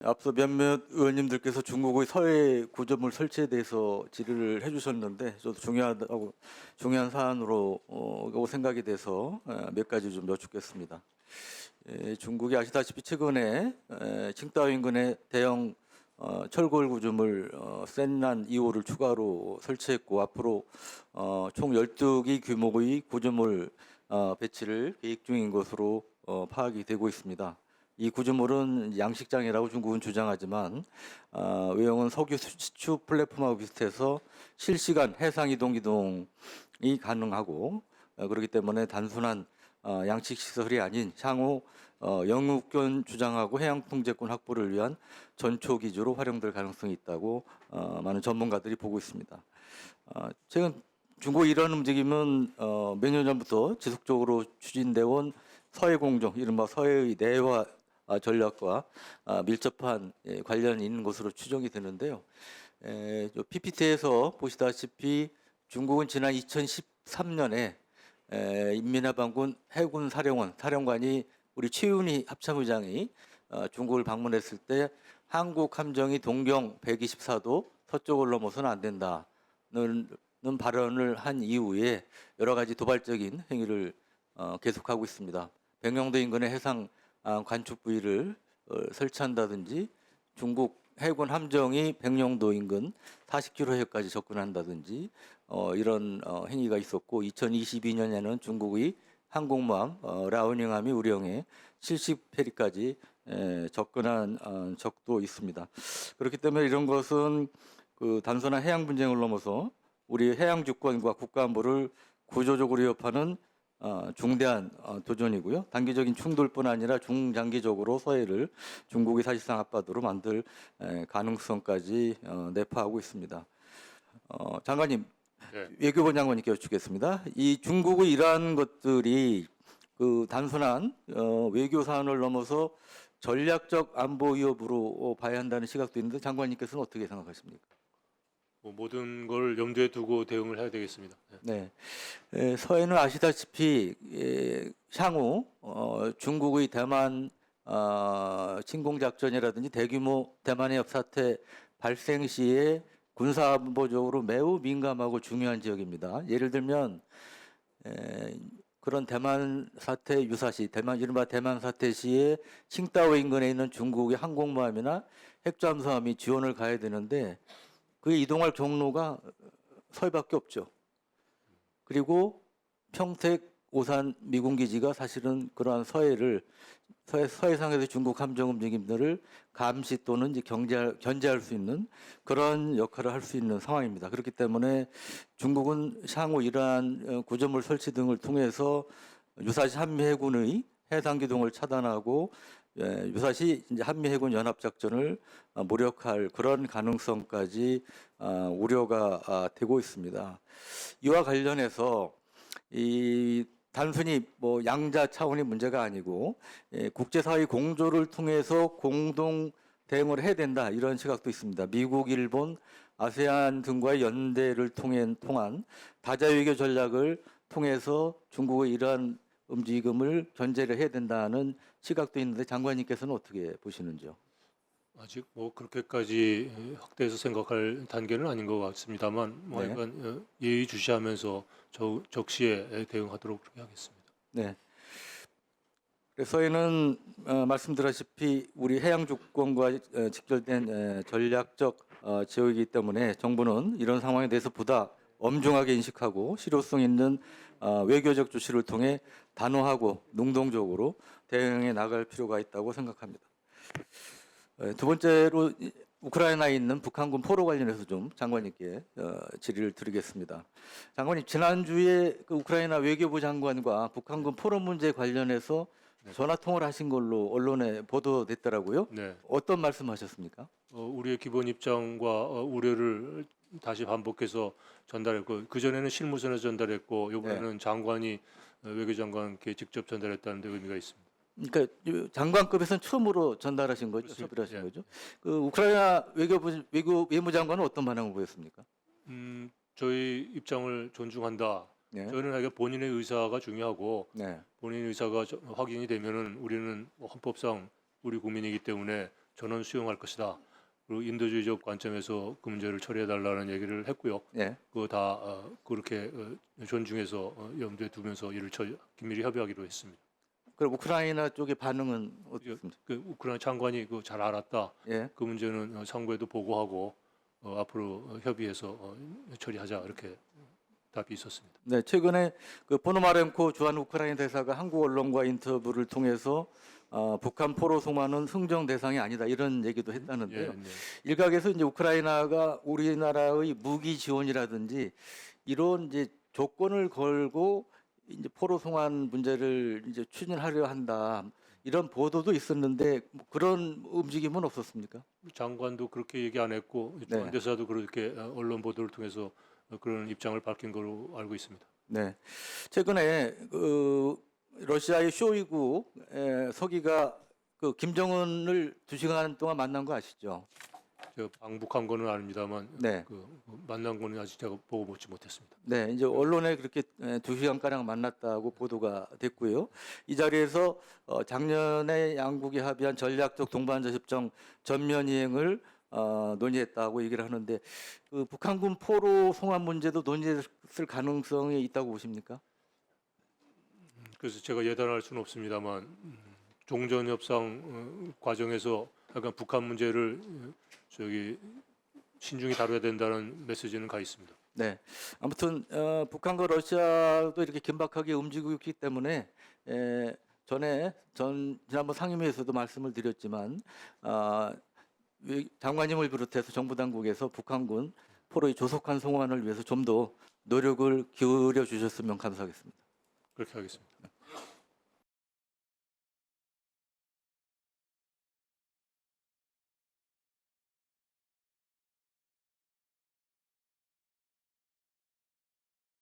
앞서 몇몇 의원님들께서 중국의 서해 구조물 설치에 대해서 질의를 해주셨는데 저도 중요한 사안으로 생각이 돼서 몇 가지 좀 여쭙겠습니다. 중국이 아시다시피 최근에 칭다오 인근에 대형 철골 구조물 센난 2호를 추가로 설치했고 앞으로 총 12기 규모의 구조물 배치를 계획 중인 것으로 파악이 되고 있습니다. 이 구조물은 양식장이라고 중국은 주장하지만 외형은 석유 수출 플랫폼하고 비슷해서 실시간 해상 이동 기동이 가능하고 그렇기 때문에 단순한 양식 시설이 아닌 향후 영유권 주장하고 해양 통제권 확보를 위한 전초 기조로 활용될 가능성이 있다고 많은 전문가들이 보고 있습니다. 최근 중국의 이런 움직임은 몇 년 전부터 지속적으로 추진되어 온 서해 공정, 이른바 서해의 내화 전략과 밀접한 관련이 있는 것으로 추정이 되는데요. PPT에서 보시다시피 중국은 지난 2013년에 인민해방군 해군 사령관이 우리 최윤희 합참의장이 중국을 방문했을 때 한국 함정이 동경 124도 서쪽을 넘어서는 안 된다는 발언을 한 이후에 여러 가지 도발적인 행위를 계속하고 있습니다. 백령도 인근의 해상 관측 부위를 설치한다든지 중국 해군 함정이 백령도 인근 40km까지 접근한다든지 이런 행위가 있었고 2022년에는 중국의 항공모함 라오닝함이 우령에 70페리까지 접근한 적도 있습니다. 그렇기 때문에 이런 것은 그 단순한 해양 분쟁을 넘어서 우리 해양 주권과 국가 안보를 구조적으로 위협하는 중대한 도전이고요. 단기적인 충돌뿐 아니라 중장기적으로 서해를 중국이 사실상 앞바다로 만들 가능성까지 내포하고 있습니다. 장관님, 네. 외교부 장관님께 여쭙겠습니다. 이 중국의 이러한 것들이 그 단순한 외교 사안을 넘어서 전략적 안보 위협으로 봐야 한다는 시각도 있는데 장관님께서는 어떻게 생각하십니까? 모든 걸 염두에 두고 대응을 해야 되겠습니다. 네. 서해는 아시다시피 향후 중국의 대만 침공작전이라든지 대규모 대만 해협 사태 발생 시에 군사안보적으로 매우 민감하고 중요한 지역입니다. 예를 들면 그런 대만 사태 유사시, 이른바 대만 사태 시에 칭다오 인근에 있는 중국의 항공모함이나 핵잠수함이 지원을 가야 되는데 그 이동할 경로가 서해밖에 없죠. 그리고 평택 오산 미군 기지가 사실은 그러한 서해상에서 중국 함정 움직임들을 감시 또는 이제 견제할 수 있는 그런 역할을 할 수 있는 상황입니다. 그렇기 때문에 중국은 향후 이러한 구조물 설치 등을 통해서 유사시 한미 해군의 해상 기동을 차단하고 유사시 이제 한미 해군 연합 작전을 모력할 그런 가능성까지 우려가 되고 있습니다. 이와 관련해서 이 단순히 뭐 양자 차원의 문제가 아니고 국제사회 공조를 통해서 공동 대응을 해야 된다 이런 시각도 있습니다. 미국, 일본, 아세안 등과의 연대를 통한 다자외교 전략을 통해서 중국의 이러한 움직임을 견제를 해야 된다는 시각도 있는데 장관님께서는 어떻게 보시는지요? 아직 그렇게까지 확대해서 생각할 단계는 아닌 것 같습니다만 네. 약간 예의주시하면서 적시에 대응하도록 그렇게 하겠습니다. 네. 그래서 서해는 말씀드렸다시피 우리 해양 주권과 직결된 전략적 지역이기 때문에 정부는 이런 상황에 대해서 보다 엄중하게 인식하고 실효성 있는 외교적 조치를 통해 단호하고 능동적으로 대응해 나갈 필요가 있다고 생각합니다. 두 번째로 우크라이나에 있는 북한군 포로 관련해서 좀 장관님께 질의를 드리겠습니다. 장관님, 지난주에 그 우크라이나 외교부 장관과 북한군 포로 문제 관련해서 전화 통화를 하신 걸로 언론에 보도됐더라고요. 네. 어떤 말씀하셨습니까? 우리의 기본 입장과 우려를 다시 반복해서 전달했고 그전에는 실무선에서 전달했고 이번에는 장관이 외교장관께 직접 전달했다는 데 의미가 있습니다. 그러니까 장관급에서는 처음으로 전달하신 거죠, 그렇죠. 접수하신 예. 거죠. 그 우크라이나 외무장관은 어떤 반응을 보였습니까? 저희 입장을 존중한다. 네. 저희는 본인의 의사가 중요하고 네. 본인의 의사가 확인이 되면은 우리는 헌법상 우리 국민이기 때문에 전원 수용할 것이다. 그리고 인도주의적 관점에서 그 문제를 처리해 달라는 얘기를 했고요. 예. 그거 다 그렇게 존중해서 염두에 두면서 이를 긴밀히 협의하기로 했습니다. 그럼 우크라이나 쪽의 반응은 어떻습니까? 그 우크라이나 장관이 그거 잘 알았다. 예. 그 문제는 상부에도 보고하고 앞으로 협의해서 처리하자 이렇게 답이 있었습니다. 네, 최근에 그 포노마렌코 주한 우크라이나 대사가 한국 언론과 인터뷰를 통해서 북한 포로 송환은 흥정 대상이 아니다 이런 얘기도 했다는데요. 예, 네. 일각에서 이제 우크라이나가 우리나라의 무기 지원이라든지 이런 이제 조건을 걸고 이제 포로 송환 문제를 이제 추진하려 한다 이런 보도도 있었는데 뭐 그런 움직임은 없었습니까? 장관도 그렇게 얘기 안 했고 네. 주한 대사도 그렇게 언론 보도를 통해서 그런 입장을 밝힌 걸로 알고 있습니다. 네, 최근에 그 러시아의 쇼이구 서기가 그 김정은을 2시간 동안 만난 거 아시죠? 제가 방북한 거는 아닙니다만 네, 그 만난 거는 아직 제가 보고 보지 못했습니다. 네, 이제 언론에 그렇게 2시간 가량 만났다고 보도가 됐고요. 이 자리에서 작년에 양국이 합의한 전략적 동반자 협정 전면 이행을 논의했다고 얘기를 하는데 그 북한군 포로 송환 문제도 논의했을 가능성이 있다고 보십니까? 그래서 제가 예단할 수는 없습니다만 종전 협상 과정에서 약간 북한 문제를 저기 신중히 다뤄야 된다는 메시지는 가 있습니다. 네, 아무튼 북한과 러시아도 이렇게 긴박하게 움직이고 있기 때문에 지난번 상임위에서도 말씀을 드렸지만 장관님을 비롯해서 정부 당국에서 북한군 포로의 조속한 송환을 위해서 좀 더 노력을 기울여 주셨으면 감사하겠습니다. 그렇게 하겠습니다.